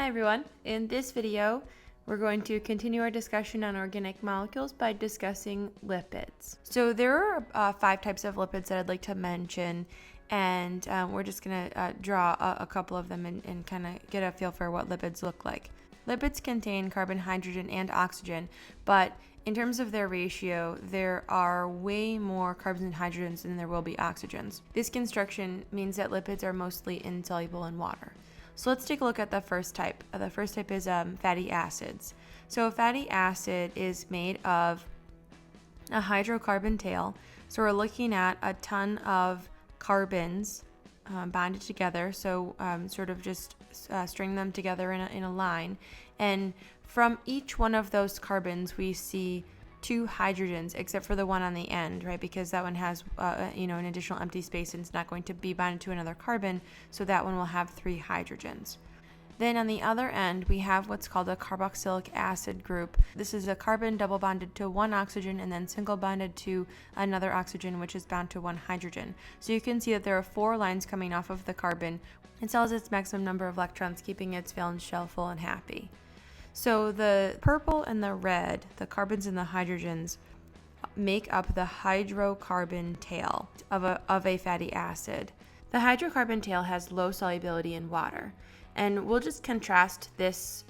Hi everyone, in this video we're going to continue our discussion on organic molecules by discussing lipids. So there are 5 types of lipids that I'd like to mention, and we're just going to draw a couple of them and kind of get a feel for what lipids look like. Lipids contain carbon, hydrogen, and oxygen, but in terms of their ratio, there are way more carbons and hydrogens than there will be oxygens. This construction means that lipids are mostly insoluble in water. So let's take a look at the first type. The first type is fatty acids. So a fatty acid is made of a hydrocarbon tail. So we're looking at a ton of carbons bonded together. So sort of just string them together in a line. And from each one of those carbons, we see 2 hydrogens, except for the one on the end, right? Because that one has, an additional empty space and it's not going to be bonded to another carbon, so that one will have 3 hydrogens. Then on the other end, we have what's called a carboxylic acid group. This is a carbon double bonded to 1 oxygen and then single bonded to another oxygen, which is bound to 1 hydrogen. So you can see that there are 4 lines coming off of the carbon. It still has its maximum number of electrons, keeping its valence shell full and happy. So the purple and the red, the carbons and the hydrogens, make up the hydrocarbon tail of a fatty acid. The hydrocarbon tail has low solubility in water. And we'll just contrast this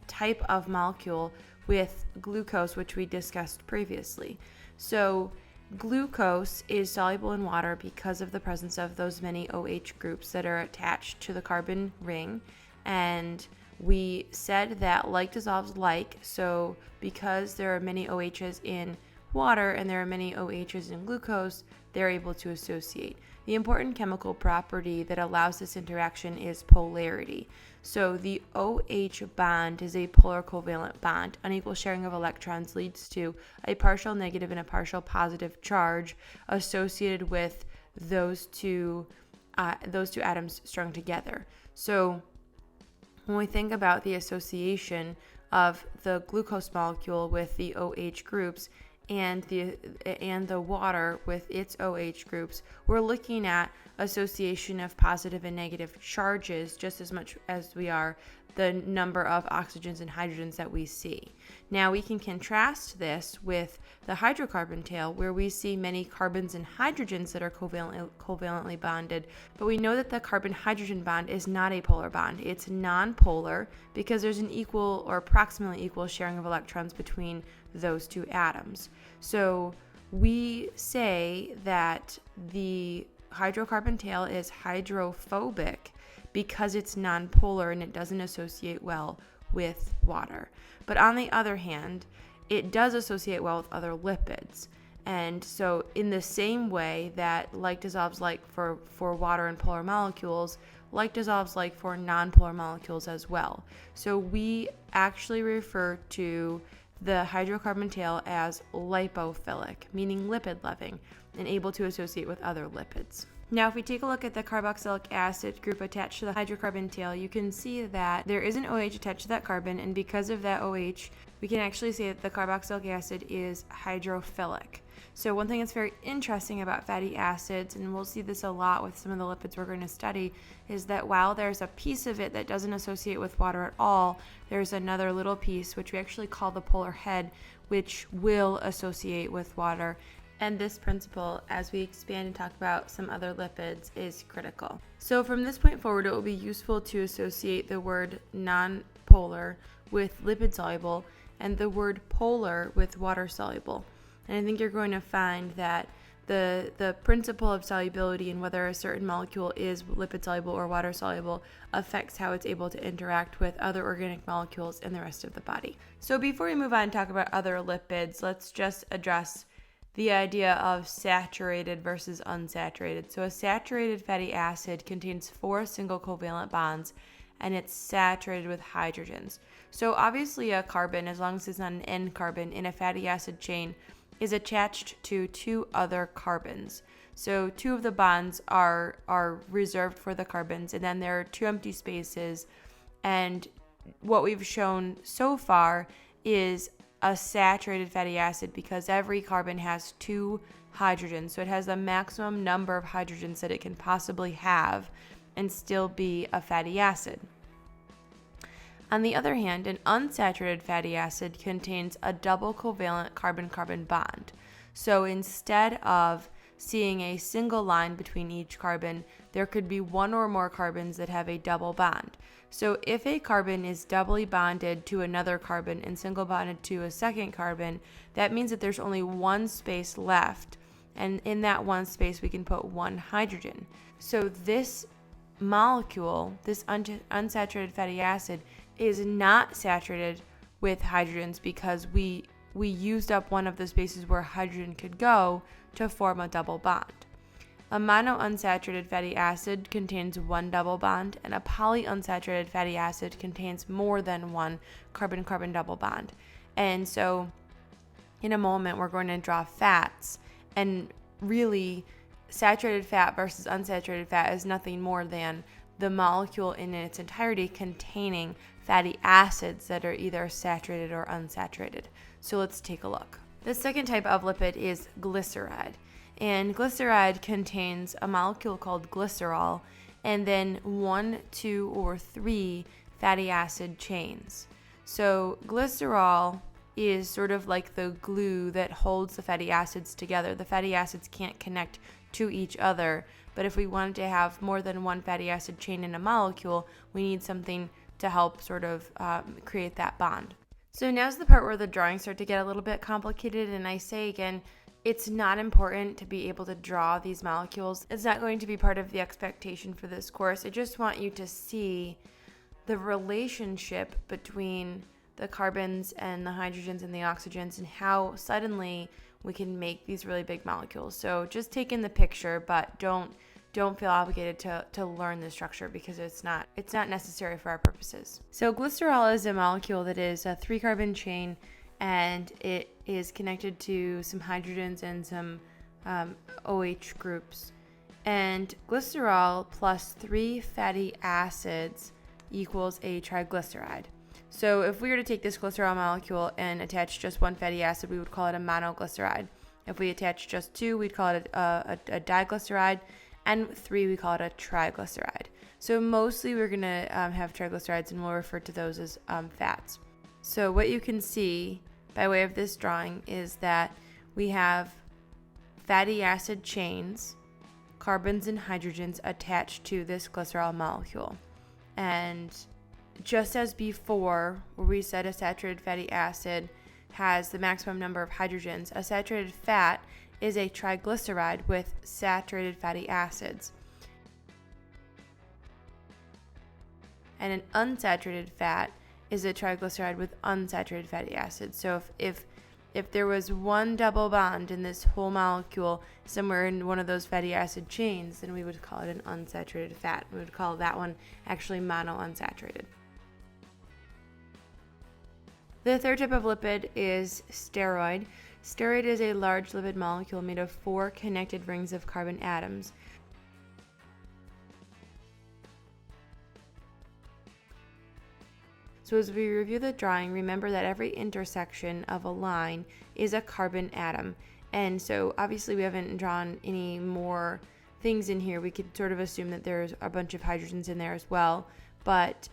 type of molecule with glucose, which we discussed previously. So glucose is soluble in water because of the presence of those many OH groups that are attached to the carbon ring. And we said that like dissolves like, so because there are many OHs in water and there are many OHs in glucose, they're able to associate. The important chemical property that allows this interaction is polarity. So the OH bond is a polar covalent bond. Unequal sharing of electrons leads to a partial negative and a partial positive charge associated with those two atoms strung together. So when we think about the association of the glucose molecule with the OH groups and the water with its OH groups, we're looking at association of positive and negative charges just as much as we are the number of oxygens and hydrogens that we see. Now we can contrast this with the hydrocarbon tail, where we see many carbons and hydrogens that are covalently bonded, but we know that the carbon-hydrogen bond is not a polar bond. It's non-polar because there's an equal or approximately equal sharing of electrons between those 2 atoms. So we say that the hydrocarbon tail is hydrophobic because it's nonpolar and it doesn't associate well with water. But on the other hand, it does associate well with other lipids. And so in the same way that like dissolves like for water and polar molecules, like dissolves like for nonpolar molecules as well. So we actually refer to the hydrocarbon tail as lipophilic, meaning lipid-loving, and able to associate with other lipids. Now, if we take a look at the carboxylic acid group attached to the hydrocarbon tail, you can see that there is an OH attached to that carbon, and because of that OH, we can actually say that the carboxylic acid is hydrophilic. So one thing that's very interesting about fatty acids, and we'll see this a lot with some of the lipids we're going to study, is that while there's a piece of it that doesn't associate with water at all, there's another little piece, which we actually call the polar head, which will associate with water. And this principle, as we expand and talk about some other lipids, is critical. So from this point forward, it will be useful to associate the word non-polar with lipid soluble and the word polar with water soluble. And I think you're going to find that the principle of solubility and whether a certain molecule is lipid soluble or water soluble affects how it's able to interact with other organic molecules in the rest of the body. So before we move on and talk about other lipids, let's just address the idea of saturated versus unsaturated. So a saturated fatty acid contains 4 single covalent bonds and it's saturated with hydrogens. So obviously a carbon, as long as it's not an N carbon in a fatty acid chain, is attached to 2 other carbons. So 2 of the bonds are reserved for the carbons, and then there are 2 empty spaces. And what we've shown so far is a saturated fatty acid because every carbon has 2 hydrogens. So it has the maximum number of hydrogens that it can possibly have and still be a fatty acid. On the other hand, an unsaturated fatty acid contains a double covalent carbon-carbon bond. So instead of seeing a single line between each carbon, there could be one or more carbons that have a double bond. So if a carbon is doubly bonded to another carbon and single bonded to a second carbon, that means that there's only one space left. And in that one space, we can put one hydrogen. So this molecule, this unsaturated fatty acid, is not saturated with hydrogens because we used up one of the spaces where hydrogen could go to form a double bond. A monounsaturated fatty acid contains one double bond, and a polyunsaturated fatty acid contains more than one carbon-carbon double bond. And so in a moment, we're going to draw fats, and really saturated fat versus unsaturated fat is nothing more than the molecule in its entirety containing fatty acids that are either saturated or unsaturated. So let's take a look. The second type of lipid is glyceride. And glyceride contains a molecule called glycerol and then 1, 2, or 3 fatty acid chains. So glycerol is sort of like the glue that holds the fatty acids together. The fatty acids can't connect to each other, but if we wanted to have more than one fatty acid chain in a molecule, we need something to help sort of create that bond. So now's the part where the drawings start to get a little bit complicated, and I say again, it's not important to be able to draw these molecules. It's not going to be part of the expectation for this course. I just want you to see the relationship between the carbons and the hydrogens and the oxygens and how suddenly we can make these really big molecules. So just take in the picture, but don't feel obligated to learn the structure because it's not necessary for our purposes. So glycerol is a molecule that is a 3-carbon chain, and it is connected to some hydrogens and some OH groups. And glycerol plus 3 fatty acids equals a triglyceride. So if we were to take this glycerol molecule and attach just one fatty acid, we would call it a monoglyceride. If we attach just 2, we'd call it a diglyceride, and 3, we call it a triglyceride. So mostly we're going to have triglycerides, and we'll refer to those as fats. So what you can see by way of this drawing is that we have fatty acid chains, carbons and hydrogens attached to this glycerol molecule. And just as before, where we said a saturated fatty acid has the maximum number of hydrogens, a saturated fat is a triglyceride with saturated fatty acids. And an unsaturated fat is a triglyceride with unsaturated fatty acids. So if there was one double bond in this whole molecule somewhere in one of those fatty acid chains, then we would call it an unsaturated fat. We would call that one actually monounsaturated. The third type of lipid is steroid. Steroid is a large lipid molecule made of 4 connected rings of carbon atoms. So as we review the drawing, remember that every intersection of a line is a carbon atom. And so obviously we haven't drawn any more things in here. We could sort of assume that there's a bunch of hydrogens in there as well. But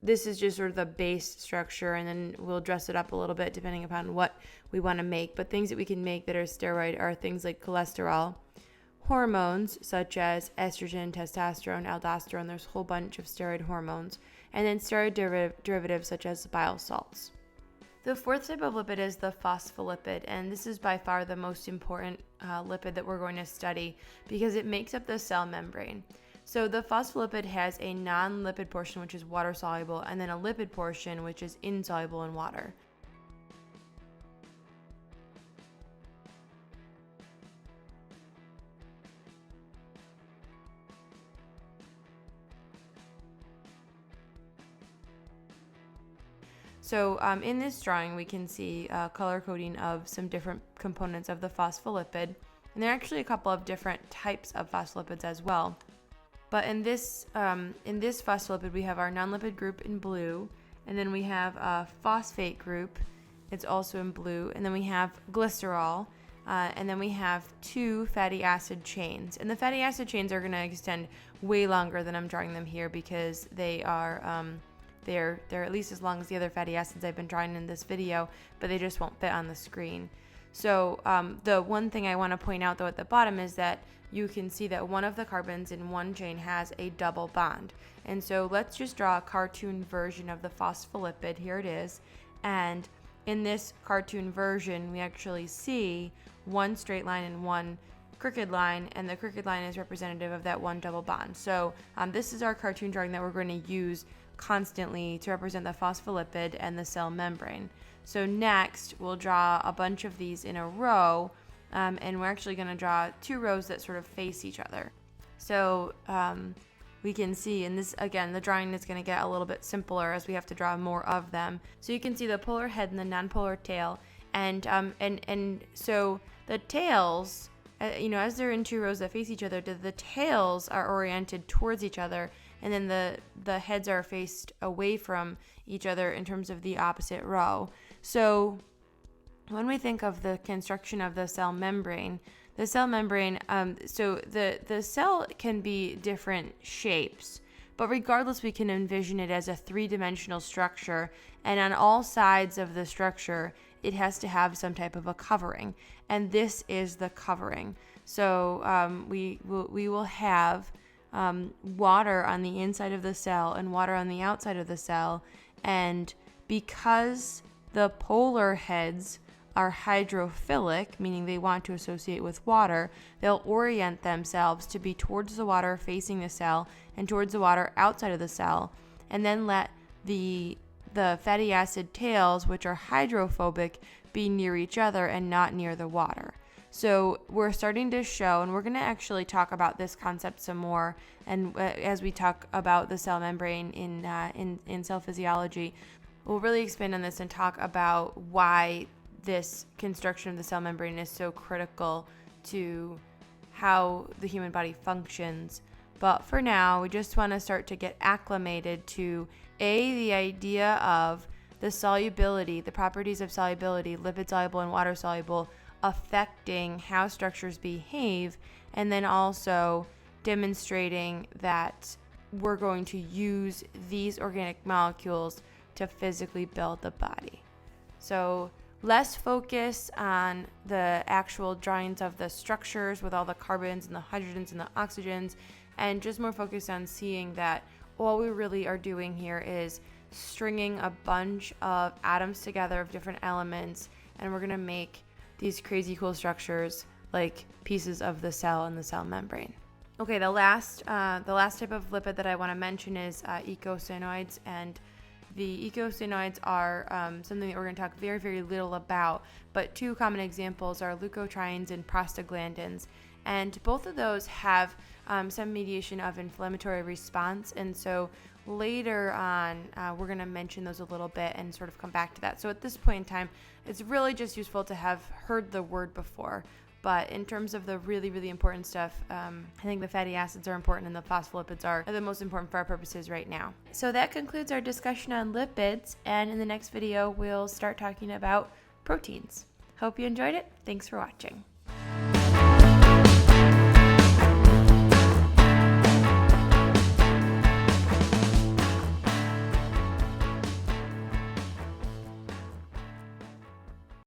this is just sort of the base structure, and then we'll dress it up a little bit depending upon what we want to make. But things that we can make that are steroid are things like cholesterol, hormones such as estrogen, testosterone, aldosterone. There's a whole bunch of steroid hormones. And then steroid derivatives such as bile salts. The fourth type of lipid is the phospholipid, and this is by far the most important lipid that we're going to study because it makes up the cell membrane. So the phospholipid has a non-lipid portion, which is water soluble, and then a lipid portion, which is insoluble in water. So in this drawing, we can see color coding of some different components of the phospholipid. And there are actually a couple of different types of phospholipids as well. But in this phospholipid, we have our non-lipid group in blue, and then we have a phosphate group. It's also in blue, and then we have glycerol, and then we have 2 fatty acid chains. And the fatty acid chains are going to extend way longer than I'm drawing them here because they are they're at least as long as the other fatty acids I've been drawing in this video, but they just won't fit on the screen. So the one thing I want to point out though at the bottom is that you can see that one of the carbons in one chain has a double bond. And so let's just draw a cartoon version of the phospholipid. Here it is. And in this cartoon version, we actually see one straight line and one crooked line, and the crooked line is representative of that one double bond. So this is our cartoon drawing that we're going to use constantly to represent the phospholipid and the cell membrane. So next, we'll draw a bunch of these in a row, and we're actually going to draw 2 rows that sort of face each other. So we can see, and this, again, the drawing is going to get a little bit simpler as we have to draw more of them. So you can see the polar head and the nonpolar tail, and so the tails, as they're in 2 rows that face each other, the tails are oriented towards each other, and then the heads are faced away from each other in terms of the opposite row. So when we think of the construction of the cell membrane, so the cell can be different shapes, but regardless, we can envision it as a 3-dimensional structure, and on all sides of the structure, it has to have some type of a covering, and this is the covering. So we will have water on the inside of the cell and water on the outside of the cell, and because the polar heads are hydrophilic, meaning they want to associate with water, they'll orient themselves to be towards the water facing the cell and towards the water outside of the cell, and then let the fatty acid tails, which are hydrophobic, be near each other and not near the water. So we're starting to show, and we're going to actually talk about this concept some more, and as we talk about the cell membrane in cell physiology, we'll really expand on this and talk about why this construction of the cell membrane is so critical to how the human body functions. But for now, we just want to start to get acclimated to the idea of the solubility, the properties of solubility, lipid soluble and water soluble, affecting how structures behave, and then also demonstrating that we're going to use these organic molecules to physically build the body. So less focus on the actual drawings of the structures with all the carbons and the hydrogens and the oxygens, and just more focus on seeing that all we really are doing here is stringing a bunch of atoms together of different elements, and we're going to make these crazy cool structures like pieces of the cell and the cell membrane. Okay, the last type of lipid that I want to mention is eicosanoids, and the eicosanoids are something that we're going to talk very, very little about, but 2 common examples are leukotrienes and prostaglandins, and both of those have some mediation of inflammatory response, and so later on we're going to mention those a little bit and sort of come back to that. So at this point in time, it's really just useful to have heard the word before. But in terms of the really, really important stuff, I think the fatty acids are important and the phospholipids are the most important for our purposes right now. So that concludes our discussion on lipids, and in the next video, we'll start talking about proteins. Hope you enjoyed it. Thanks for watching.